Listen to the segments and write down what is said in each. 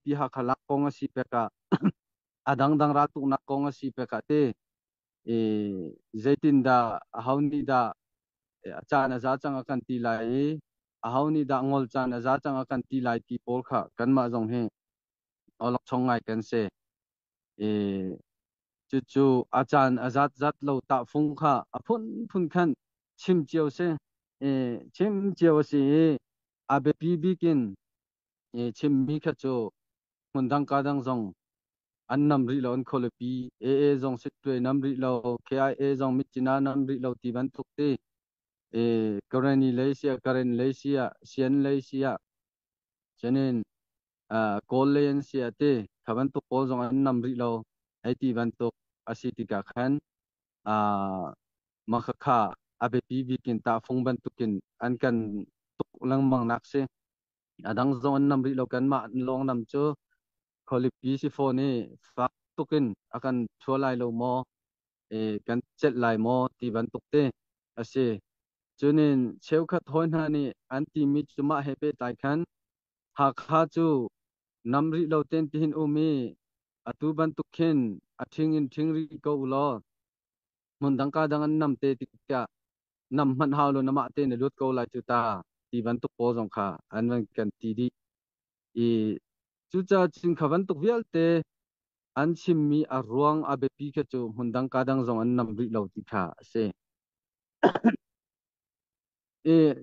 pihak halak kong si peka adang-dang ratuk nak kong si peka te zaitin da hauni da achana za chang akan tilai hauni da ngol chana za chang akan tilai ti pol kha kan ma jong he olok chongai kan se chu achan azat zat lo ta phung kha aphun phun khan chim chiao se chim chiao se abe pi bikin chim mi kha chu mundang ka dang jong annam ri lo an khole pi jong sitwe nam ri lo kia jong michina nam ri lo ti ban tuk te currently lesia current lesia sian lesia chenen kolen sia te khaban tuk pol jong annam ri lo ai ti ban tuk asitika khan makha abe pi bikin ta phung ban tukin an kan tuk lang mang nak se adang zong annam ri lo kan ma long nam chu kholi pi si phone ni fak tukin akan thulai lo mo kan chet lai mo ti ban tukte ase chunin cheu khat hoin ha ni anti mi chuma hepe tai khan ha kha chu namri lo ten tin umi atu ban tukhin athing in thing ri ko ulo mundang ka dangan nam te tikya nam man haulo nama te ne lut ko lai chu ta ti ban tuk po jong kha anwan kan ti di chu cha chin khawan tuk vial te an chim mi arwang abe pi kha chu mundang ka dang jong an nam ri lo ti kha se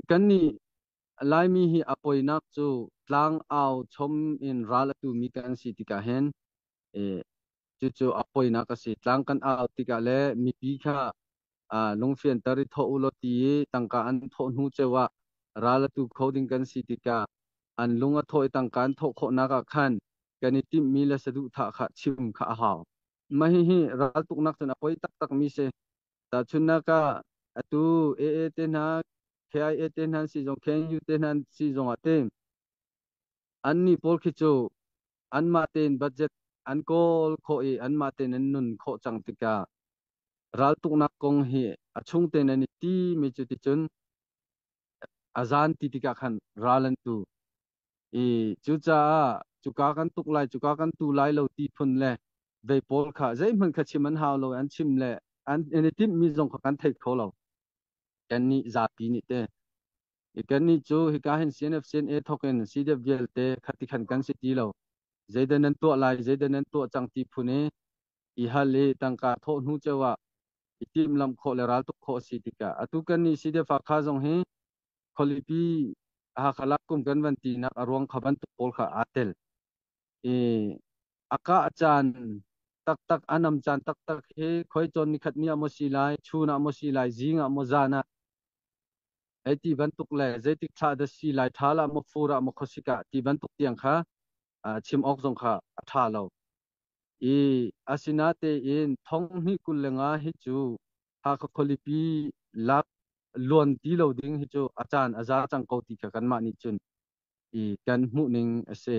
kan ni lai mi hi apoi nak chu tlang au chom in ralatu mi kan si ti ka hen chu apoi nak ka si tlang kan au ti ka le mi pi kha lungfian tari tho ulo ti tangka an tho nu chewa ralatu coding kan si ti ka an lunga tho tangka an tho kho na ka khan kan ti mi la sadu tha kha chim kha haw mahi hi ral tuk nak na poi tak tak mi se ta chunna ka atu te na khai te na si jong khen yu te na si jong ate an ni pol khichu an ma ten budget an kol kho an ma ten an nun kho chang ti ka ral tuk nak kong hi achung ten ani ti mi chu ti chun azan ti ti ka khan ralan tu chu cha chu ka kan tuk lai chu ka kan tu lai lo ti phun le ve pol kha zai man kha chiman haw lo an chim le an ani tim mi jong kha kan thai kho lo kan ni za pi ni te kan ni chu hi ka hen cnf cn a thoken cdf vel te khati khan kan si ti lo zaidan an to lai zaidan an to chang ti phune hale tangka tho nu chewa itim lam kho le ral tuk kho si ti ka atu kan ni cdf kha jong he kholipi khalak kum kan van ti nak arwang khaban tu pol kha atel aka achan tak tak anam chan tak tak he khoi chon ni khat ni amo silai chuna amo silai jinga amo jana ai ti ban tuk le zaitik tha da silai thala mo fura mo khosika ti ban tuk tiang kha chim ok jong kha atha lo asinate in thong hi kullenga hi chu ha kholipi lak luan ti lo ding hi chu achan aza chang ko ti ka kan ma ni chun kan mu ning ase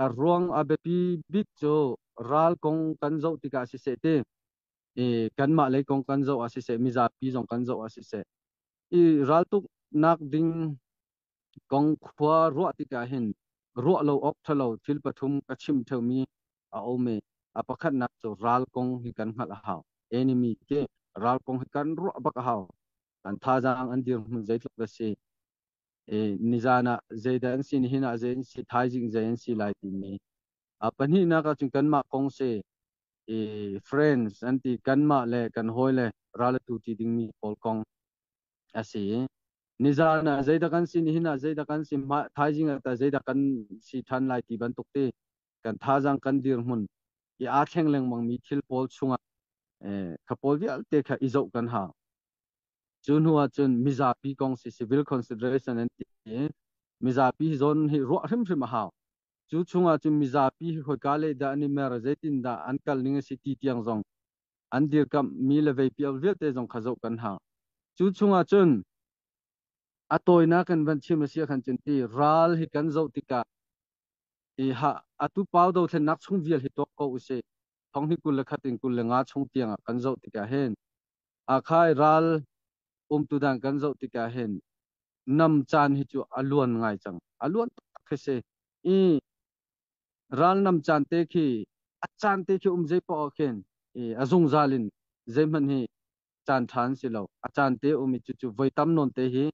arwang abepi big cho ral kong kan zo ti ka si se te kan ma le kong kan zo asi se mi za pi jong kan zo asi se ral tuk nak ding kong khwa ro ti ka hin ro lo ok thalo thil pathum ka chim theu mi a ome apakhat nak cho ral kong hi kan hal haw enemy ke ral kong hi kan ro bak haw an tha jang an dir mun zai tlok se nizana zaidan sin hina zain si thaijing zain si lai ti mi apani na ka chung kan ma kong se friends anti kan ma le kan hoi le ralatu ti ding mi pol kong ase nizana zaida kan sin hina zaida kan si thaijing ata zaida kan si than lai ti ban tuk te kan tha jang kan dir mun a thleng leng mang mi thil pol chunga khapol vial te kha izo kan ha chun huwa chun mizapi kong si civil consideration and mizapi zone hi ro hrim hrim ha chu chunga chu mizapi hoi ka le da ani mer zaitin da ankal ning si ti tiang jong andir kam mi le ve pial vel te jong khazo kan ha chu chunga chun atoi na kan ban chim sia khan chun ti ral hi kan zo tika ha atu pau do thlen nak chung vial hi tok ko use thong hi kul khatin kul nga chung tiang kan zo tika hen a khai ral tu dang kan zo tika hen nam chan hi chu aluan ngai chang aluan khese ral nam chan te khi achan te khi je po khen azung zalin zeman hi chan than silo achan te mi chu voitam non te hi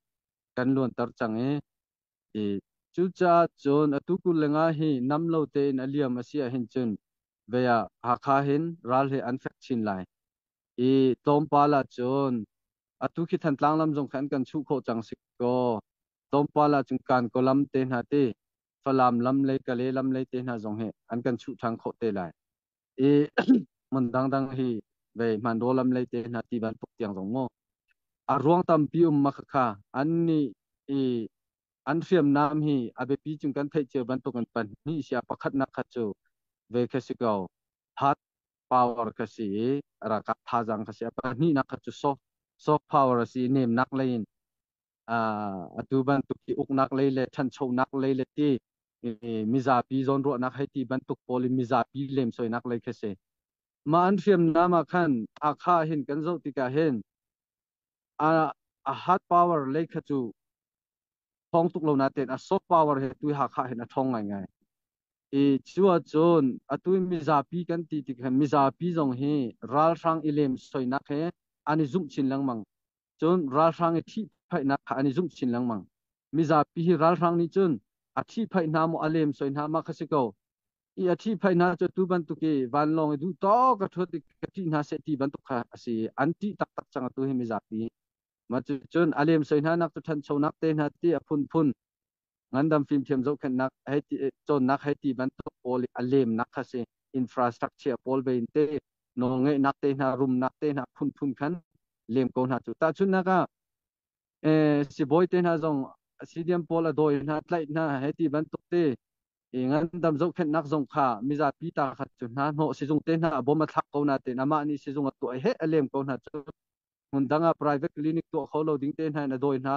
kan lon tar chang chu cha chon atuku lenga hi namlo te in aliam asia hin chun veya hakha hin ral he anfek chin lai tom pala chon atu khi than tlang lam jong khan kan chu kho chang sik ko tom pala chung kan kolam te na te falam lam le kale lam le te na jong he an kan chu thang kho te lai mun dang hi ve man do lam le te na ti ban puk tiang jong mo arwang tam pi makha anni an riam nam hi abe pi chung kan thai che ban to kan pan ni sia pakhat na kha chu ve khasikau hat power kasi ra ka thajang kasi pa ni na kha chu soft power si nem nak lein atu ban tu ki uk nak le than chou nak le ti miza pi zon ro nak hai ti ban tu poli miza pi lem soi nak le khase ma an riam na ma khan akha hin kan zo ti ka hen a hard power le kha chu thong tuk lo na ten a soft power he tu ha kha hen a thong ngai chua chon atui mizapi kan ti ti khan mizapi jong he ral sang ilem soi nak he ani zum chin lang mang chon ral sang thi phai nak ani zum chin lang mang mizapi hi ral sang ni chon a thi phai na mo alem soi na ma khasiko a thi phai na cho tu ban tu ke van long du to ka thot ka ti na se ti ban tu kha asi anti tak tak chang tu he mizapi ma chon alem soi na nak tu than chau nak te na ti a phun ngandam film thiam zo khan nak hai ti chon nak hai ti ban to pol alem nak khase infrastructure pol be inte no nge nak te na room nak te na phun khan lem ko na chu ta chun na ka si boy te na zong sidiam pol a doi na tlai na hai ti ban to te ngandam zo khan nak zong kha miza pi ta khat chu na no si jong te na bom ma thak ko na te na ma ni si jong to he alem ko na chu mundanga private clinic to kholo ding te na doi na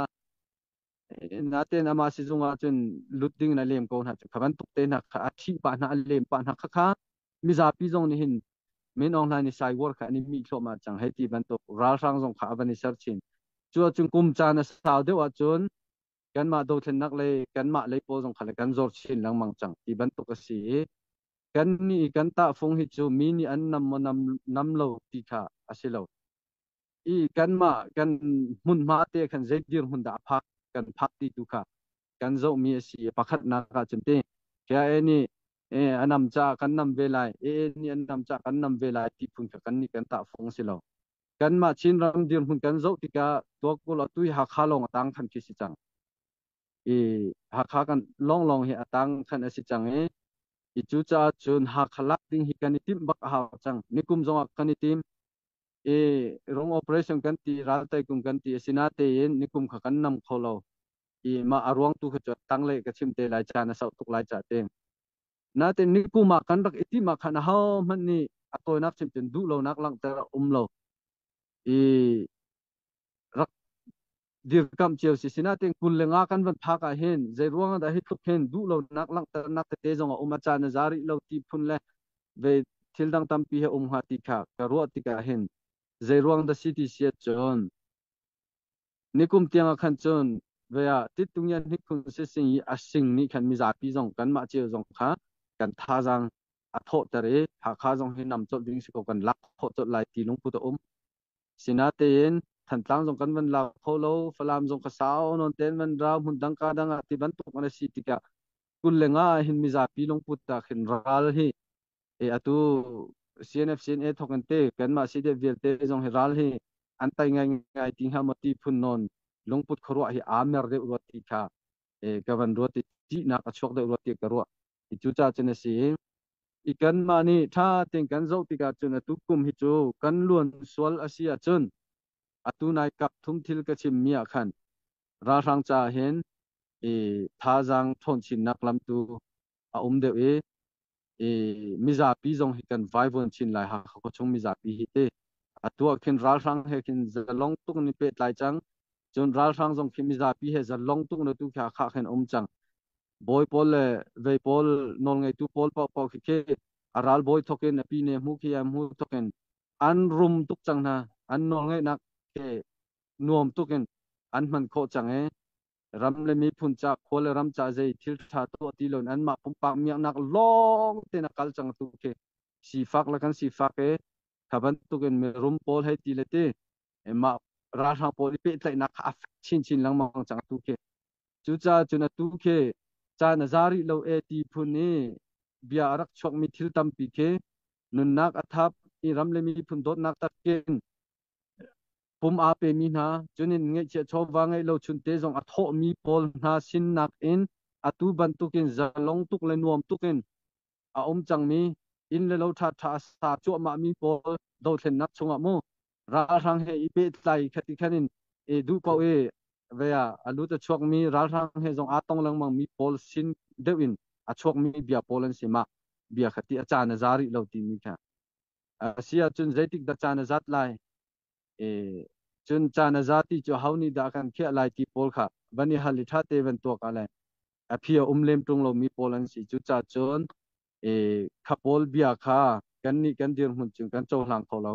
natin ama si zunga chun luting na lem ko na khaban tukte na kha thi pa na lem pa na kha mizapi zong ni hin min online ni sai work ani mi thoma chang heti ban to ral sang zong kha bani searchin chu chung kum cha na saw de wa chun kan ma do then nak le kan ma le po zong khala kan zor chin lang mang chang ti ban to ka si kan ni kan ta phong hi chu mi ni an nam lo ti kha asilo kan ma kan mun ma te kan zai dir hun da phak kan phak ti tu kha kan zo mi si pakhat na ka chunte kya ni anam cha kan nam velai ni anam cha kan nam velai ti phun kha kan ni kan ta phong silo kan ma chin ram dir hun kan zo ti ka to ko la tu ha kha long atang khan ki si chang ha kha kan long hi atang khan asi chang chu cha chun ha khalak ding hi kan tim bak ha chang nikum zong kan tim rong operation kan ti ral tai kum kan ti sinate yen nikum kha kan nam kholo ma arwang tu kha tang le ka chim te lai cha na sau tuk lai cha te na te nikuma kan rak iti ma khana ha man ni atoi nak chim chen du lo nak lang ta lo rak dir kam cheu si sinate kul lenga kan van pha ka hen zai ruang da hi tuk hen du lo nak lang ta nak te jong uma cha na zari lo ti phun le ve thil dang tam pi he ha ti kha ka ro ti ka hen zai ruang da city sia chon nikum tiang khan chon veya titungyan hikun se sing yi asing ni khan mi za pi jong kan ma che jong kha kan tha jang a tho tare ha kha jong hi nam chol ding si ko kan lak tho chol lai ti lung pu to sinate yen than tlang jong kan van la kholo falam jong ka sao non ten man ra hun dang ka dang ti ban tuk mana si ti ka kul lenga hin mi za pi lung pu ta khin ral hi atu cnfcna thokan te kan ma si de vel te jong hi ral hi antai ngai ting ha mati phun non longput khoro hi amer de urati kha gavan roti ti na ka chok de urati ka ro chu cha chen si ikan mani tha teng kan zo ti ka chun tu kum hi chu kan luan swal asia chun atu nai kap thum thil ka chim mia khan ra rang cha hen tha jang thon chin nak lam tu a de miza pi jong hi kan vai von chin lai ha ko chung miza pi hi te atua khin ral rang he khin zalong tuk ni pe lai chang chon ral rang jong khin miza pi he zalong tuk no tu kha kha khen chang boy pol le ve pol nol ngai tu pol pau khi ke aral boy thoken pi ne mu khi am hu thoken an room tuk chang na an nol ngai nak ke nuam tuken an man kho chang รำเลยมีพุ่นจากโคลรำจากใจทิลทาตัวตีลนอันมาปุ่มปากเมียนักลองเตนักกัลจังตุเคสีฟักละกันสีฟักขับันตุกันมีรุมโพลให้ตีเลเตมาราชาโพลิเปตไลนักอัฟชินลังมังจังตุเคจุจ้าจุนตุเคจานซาริโลตีพุ่นนี้เบียรักชกมีทิลตัมปีเคนุนนักอัทับอีรำเลยมีพุ่นโดดนักตะเกนปุ่มอาเปมีนาจุนินเงเชชอบวางไงเราชุนเตจงอัทโหมีโพลนาสินนักอินอตุบันตุกินจะลงตุกเลนวมตุกินอาจังมีอินเลเราทัดทัสตาจัวมามีโพลโดดเห็นนักชงอโมราทังเฮอีเปตไลคติคันินดูเปาเวียอลุตชวกมีราทังเฮจงอาตงลังมังมีโพลสินเดวินอชวกมีเบียโพลันสิมาเบียคติอาจารย์จาริเราตีมีค่ะเสียจุนใจติกอาจารย์จัดไลจุนจานซาติจหาวนี่ดากันเคียไลติโพลค่ะบันนี้ฮัลิทาเตเวนตัวกันเลยอภิเลมตรงเรามีโพลันสิจุจาจนขับโพลเบียค่ะกันนี่กันเดียร์หุ่นจุนกันโจหลังเขาเรา